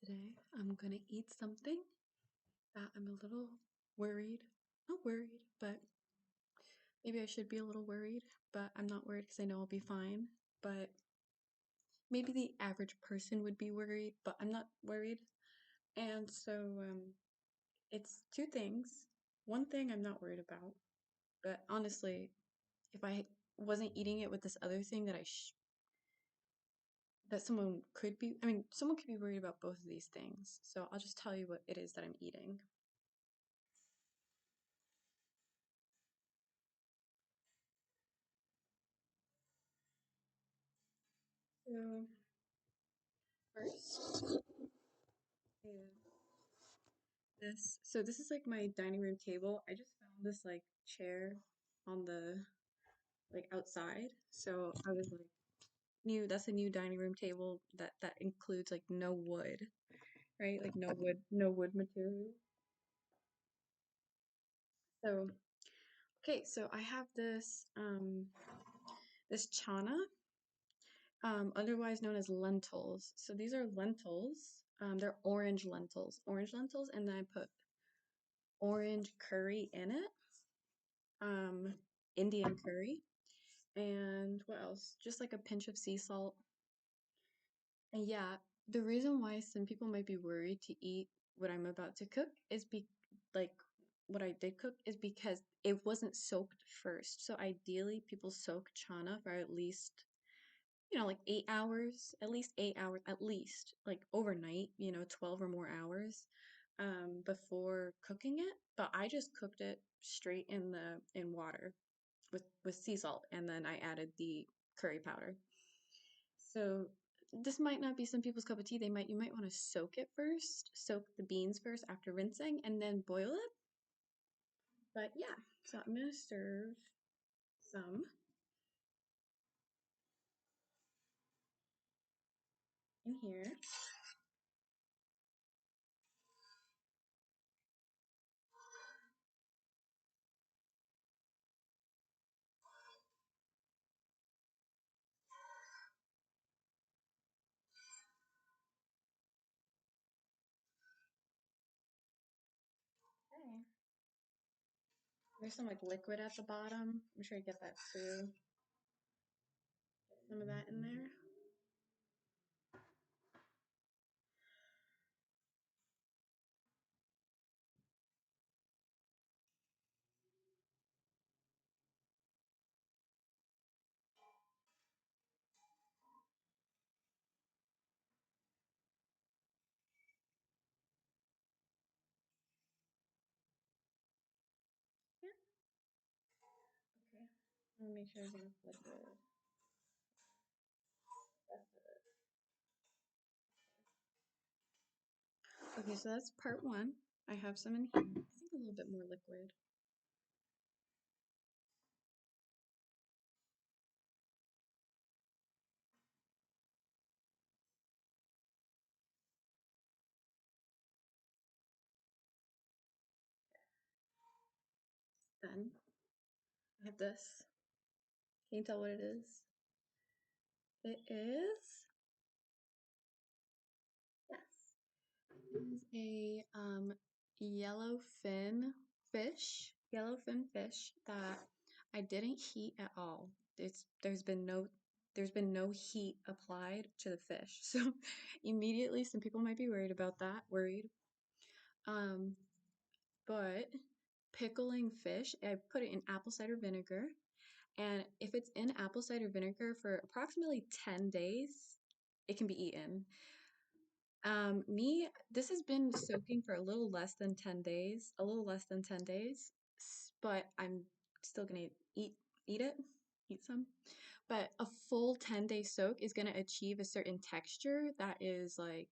Today I'm gonna eat something that I'm a little worried. Not worried, but maybe I should be a little worried, but I'm not worried because I know I'll be fine. But maybe the average person would be worried, but I'm not worried. And so it's two things. One thing I'm not worried about, but honestly, if I wasn't eating it with this other thing that someone could be, I mean, someone could be worried about both of these things. So I'll just tell you what it is that I'm eating. So first is this is like my dining room table. I just found this like chair on the like outside. So I was like that's a new dining room table that includes like no wood, right? Like no wood material. So okay, so I have this chana, otherwise known as lentils. So these are lentils. They're orange lentils, and then I put orange curry in it, um, Indian curry, and what else? Just like a pinch of sea salt. And yeah, the reason why some people might be worried to eat what I'm about to cook is like what I did cook is because it wasn't soaked first. So ideally, people soak chana for at least, like 8 hours, at least 8 hours, at least like overnight, 12 or more hours, before cooking it. But I just cooked it straight in water with sea salt, and then I added the curry powder. So this might not be some people's cup of tea. You might want to soak it first, soak the beans first after rinsing, and then boil it. But yeah, so I'm gonna serve some in here. Okay. There's some like liquid at the bottom. I'm sure you get that too. Get some of that in there. Yeah. Okay. I'm gonna make sure there's enough liquid. Okay, so that's part one. I have some in here. I think a little bit more liquid. Then I have this. Can you tell what it is? It is, yes, it is a yellowfin fish that I didn't heat at all. It's there's been no heat applied to the fish. So immediately some people might be worried about that, worried. Um, but pickling fish, I put it in apple cider vinegar. And if it's in apple cider vinegar for approximately 10 days, it can be eaten. This has been soaking for a little less than 10 days, but I'm still gonna eat it, eat some. But a full 10-day soak is gonna achieve a certain texture that is like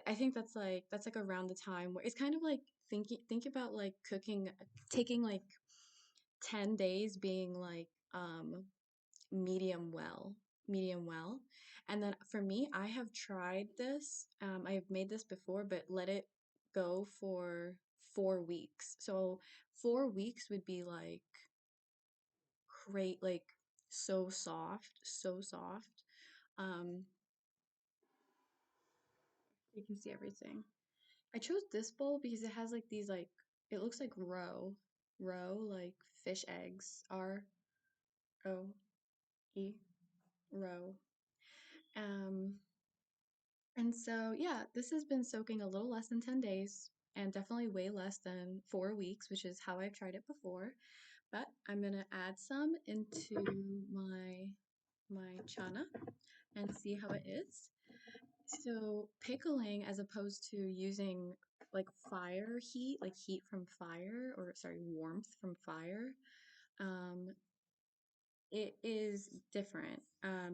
I think that's like around the time where it's kind of like think about like cooking, taking like 10 days being like medium well, medium well. And then for me, I have tried this. I have made this before, but let it go for 4 weeks. So 4 weeks would be like great, like so soft, so soft. Um, You can see everything. I chose this bowl because it has like these like it looks like roe like fish eggs. R-O-E, roe. Um, and so yeah, this has been soaking a little less than 10 days and definitely way less than 4 weeks, which is how I've tried it before. But I'm gonna add some into my chana and see how it is. So pickling, as opposed to using like fire heat, like heat from fire, or sorry, warmth from fire, um, it is different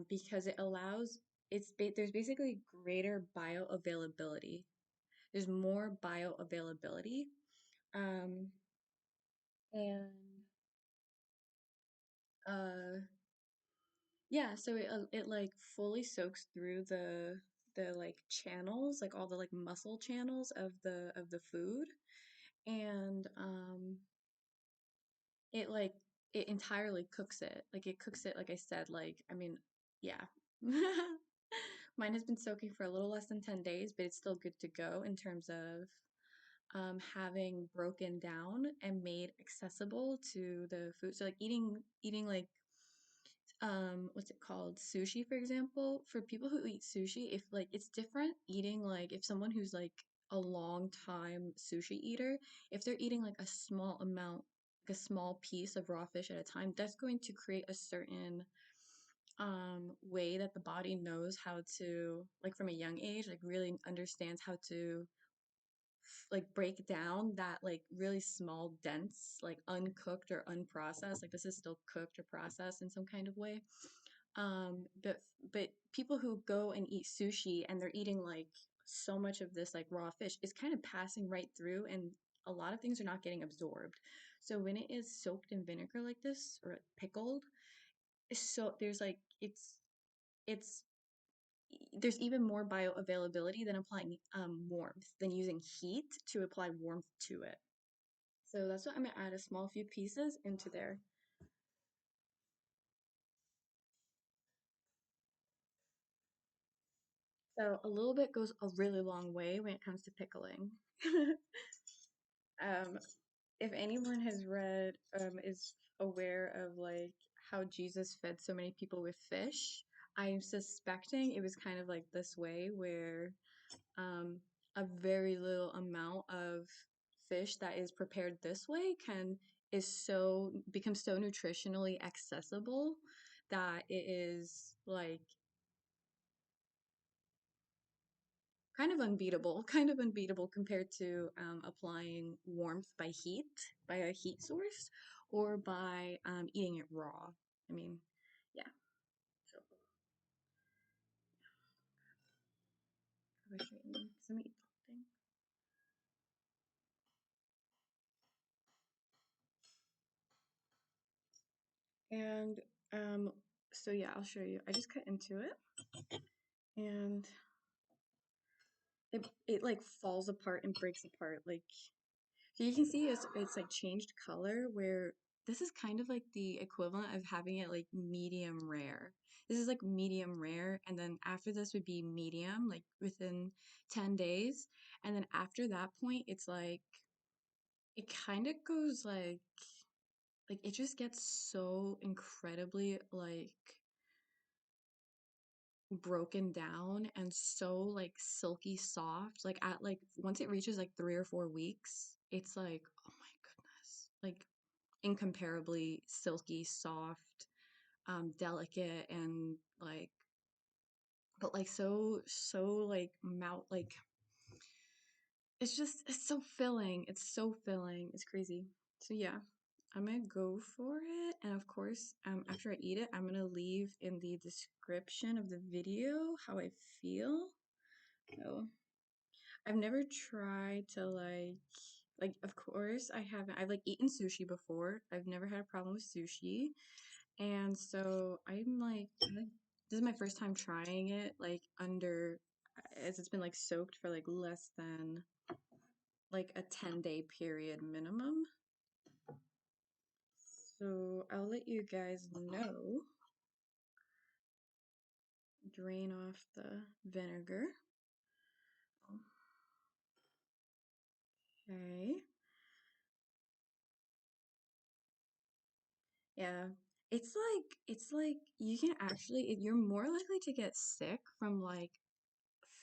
because it allows there's basically greater bioavailability. There's more bioavailability, um, and uh, yeah, so it like fully soaks through the like channels, like all the like muscle channels of the food, and it like it entirely cooks it. Like it cooks it, like I said, like I mean, yeah. Mine has been soaking for a little less than 10 days, but it's still good to go in terms of having broken down and made accessible to the food. So like eating like what's it called, sushi, for example. For people who eat sushi, if like it's different eating, like if someone who's like a long time sushi eater, if they're eating like a small amount, like a small piece of raw fish at a time, that's going to create a certain way that the body knows how to, like from a young age, like really understands how to like break down that like really small dense like uncooked or unprocessed, like this is still cooked or processed in some kind of way. But people who go and eat sushi and they're eating like so much of this like raw fish, it's kind of passing right through, and a lot of things are not getting absorbed. So when it is soaked in vinegar like this or pickled, so there's like it's there's even more bioavailability than applying warmth, than using heat to apply warmth to it. So that's what I'm gonna add a small few pieces into there. So a little bit goes a really long way when it comes to pickling. um, if anyone has read, is aware of like how Jesus fed so many people with fish, I'm suspecting it was kind of like this way where um, a very little amount of fish that is prepared this way can is so becomes so nutritionally accessible that it is like kind of unbeatable compared to applying warmth by heat, by a heat source, or by eating it raw. I mean, yeah. So, how do I straighten them? 'Cause I'm gonna eat the whole thing. And so yeah, I'll show you. I just cut into it, and it like falls apart and breaks apart. Like so you can see it's like changed color, where this is kind of like the equivalent of having it like medium rare. This is like medium rare, and then after this would be medium, like within 10 days. And then after that point, it's like it kind of goes like it just gets so incredibly like broken down and so like silky soft. Like at like once it reaches like 3 or 4 weeks, it's like, oh my goodness, like incomparably silky, soft, delicate, and like, but like so like mouth like it's so filling. It's so filling. It's crazy. So yeah, I'm gonna go for it. And of course, after I eat it, I'm gonna leave in the description of the video how I feel. So I've never tried to like of course I haven't. I've like eaten sushi before. I've never had a problem with sushi. And so this is my first time trying it like under as it's been like soaked for like less than like a 10-day period minimum. So I'll let you guys know. Drain off the vinegar. Okay. Yeah. It's like you can actually you're more likely to get sick from like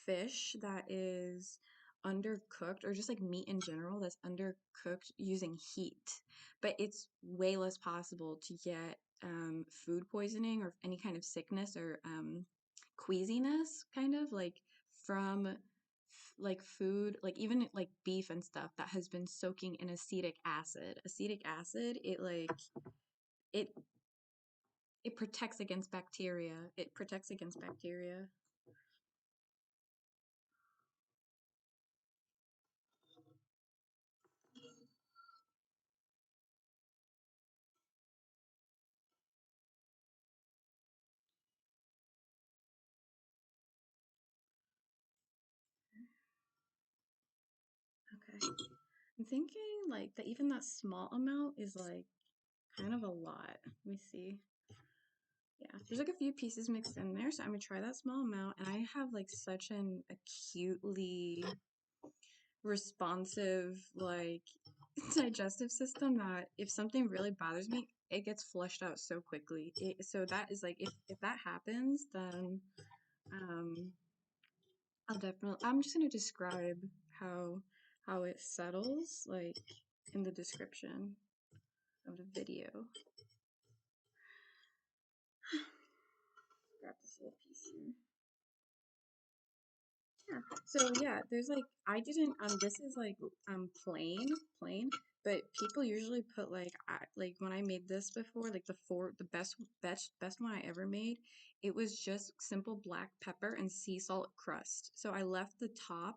fish that is undercooked or just like meat in general that's undercooked using heat. But it's way less possible to get food poisoning or any kind of sickness or queasiness kind of like from like food, like even like beef and stuff that has been soaking in acetic acid. Acetic acid, it it protects against bacteria. It protects against bacteria. Okay. I'm thinking like that even that small amount is like kind of a lot. Let me see. Yeah, there's like a few pieces mixed in there, so I'm gonna try that small amount. And I have like such an acutely responsive like digestive system that if something really bothers me, it gets flushed out so quickly. So that is like if that happens, then um I'm just gonna describe how it settles like in the description of the video. Grab this little piece here. Yeah. So yeah, there's like I didn't this is like plain, but people usually put like like when I made this before, like the best one I ever made, it was just simple black pepper and sea salt crust. So I left the top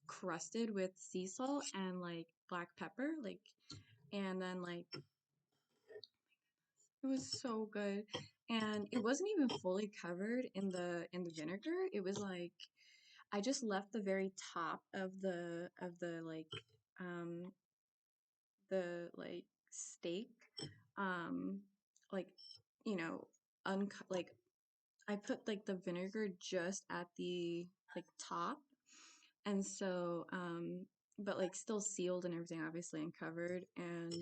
crusted with sea salt and like black pepper, like and then like it was so good. And it wasn't even fully covered in the vinegar. It was like I just left the very top of um the steak um like you know uncut like I put like the vinegar just at the like top and so but like still sealed and everything obviously and covered and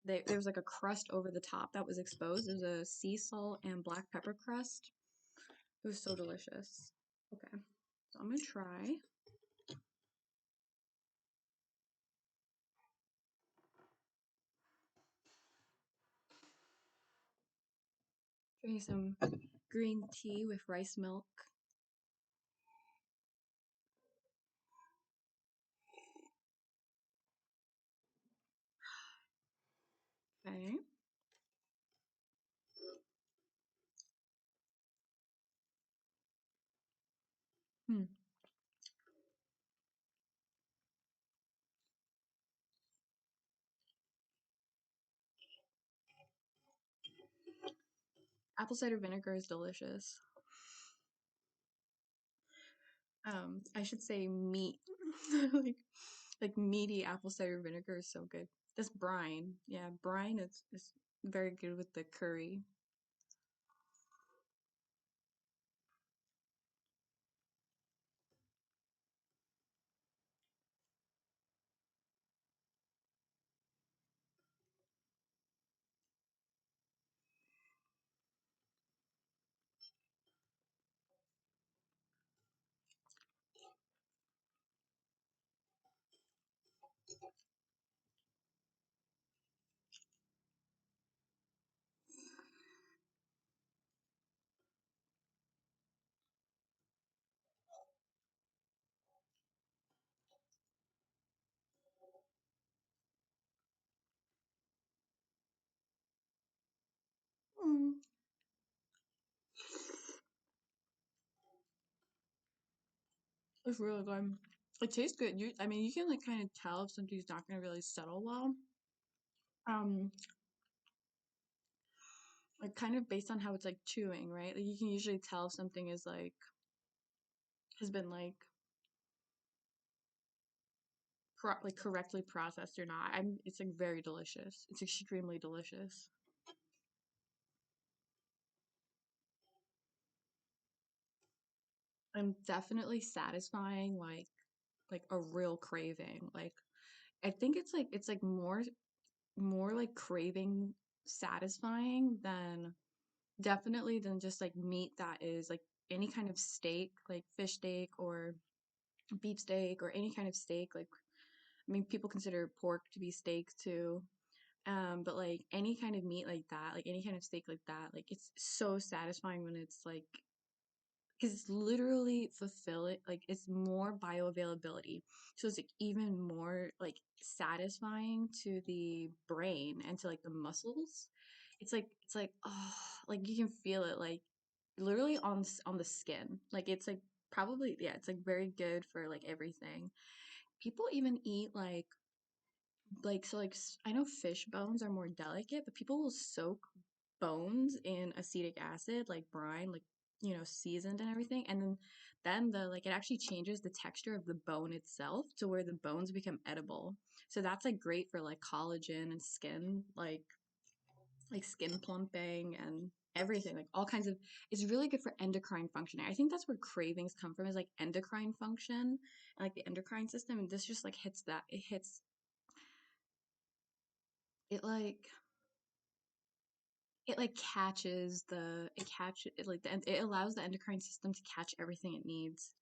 there was like a crust over the top that was exposed. It was a sea salt and black pepper crust. It was so delicious. Okay, so I'm gonna try some green tea with rice milk. Okay. Hmm. Apple cider vinegar is delicious. I should say meat. like like meaty apple cider vinegar is so good. This brine, yeah, brine is very good with the curry. Mm, it's really good. It tastes good. I mean, you can like kind of tell if something's not gonna really settle well. Um, like kind of based on how it's like chewing, right? Like you can usually tell if something is like has been like like correctly processed or not. It's like very delicious. It's extremely delicious. I'm definitely satisfying like like a real craving. Like I think it's like more like craving satisfying than definitely than just like meat that is like any kind of steak, like fish steak or beef steak or any kind of steak. Like I mean, people consider pork to be steak too. But like any kind of meat like that, like any kind of steak like that, like it's so satisfying when it's like because it's literally fulfill it like it's more bioavailability, so it's like even more like satisfying to the brain and to like the muscles. It's like oh, like you can feel it like literally on the skin, like it's like probably yeah, it's like very good for like everything. People even eat like so like I know fish bones are more delicate, but people will soak bones in acetic acid, like brine, like seasoned and everything, and then the like it actually changes the texture of the bone itself to where the bones become edible. So that's like great for like collagen and skin, like skin plumping and everything, like all kinds of. It's really good for endocrine functioning. I think that's where cravings come from, is like endocrine function and like the endocrine system, and this just like hits that. It hits it like it like catches the it catch it like it allows the endocrine system to catch everything it needs,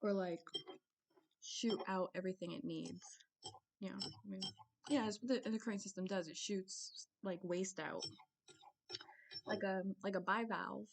or like shoot out everything it needs. Yeah, I mean, yeah, that's what the endocrine system does. It shoots like waste out, like a bivalve.